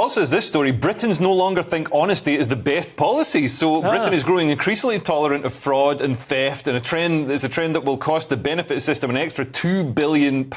also is this story, Britons no longer think honesty is the best policy. So Britain is growing increasingly tolerant of fraud and theft, and it's a trend that will cost the benefit system an extra £2 billion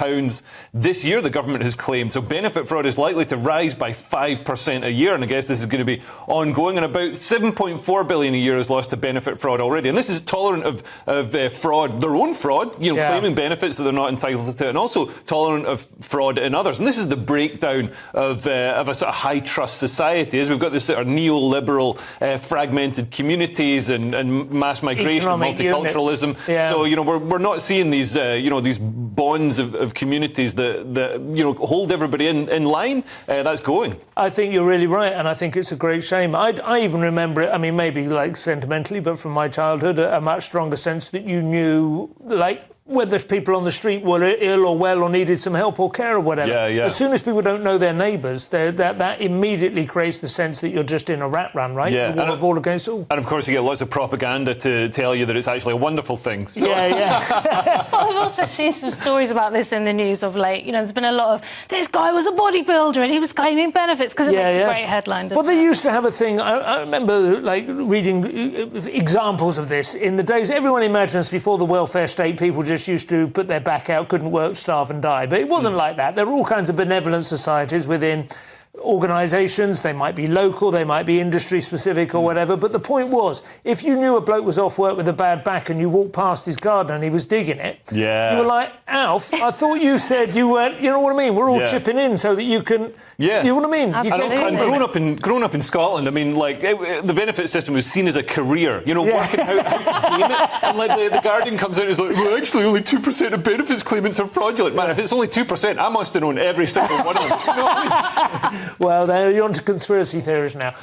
this year, the government has claimed. So benefit fraud is likely to rise by 5% a year, and I guess this is going to be ongoing, and about £7.4 billion a year is lost to benefit fraud already. And this is tolerant of fraud, their own fraud, claiming benefits that they're not entitled to, and also tolerant of fraud in others. And this is the breakdown of a sort of high-trust society, as we've got this sort of neoliberal, fragmented communities and mass migration, economic multiculturalism. Yeah. So, we're not seeing these, these bonds of communities that hold everybody in line. That's going. I think you're really right, and I think it's a great shame. I even remember it, I mean, maybe like sentimentally, but from my childhood, a much stronger sense that you knew, like, whether people on the street were ill or well or needed some help or care or whatever. Yeah. As soon as people don't know their neighbours, that immediately creates the sense that you're just in a rat run, right? Yeah. The war of all against all. And, of course, you get lots of propaganda to tell you that it's actually a wonderful thing. So. Yeah. Well, I've also seen some stories about this in the news of late. There's been a lot of, this guy was a bodybuilder and he was claiming benefits, because it makes a great headline, doesn't Well, they used to have a thing, I remember, like, reading examples of this in the days, everyone imagines before the welfare state, people just used to put their back out, couldn't work, starve and die. But it wasn't like that. There were all kinds of benevolent societies within organisations. They might be local, they might be industry specific or whatever. But the point was, if you knew a bloke was off work with a bad back and you walked past his garden and he was digging it, you were like, Alf, I thought you said you weren't, you know what I mean? We're all chipping in so that you can, you know what I mean? And growing up in Scotland, I mean, like, the benefit system was seen as a career, working out how to claim it. And like the Guardian comes out and is like, well, actually only 2% of benefits claimants are fraudulent. Man, if it's only 2%, I must have known every single one of them. You know what I mean? Well, you're onto conspiracy theories now.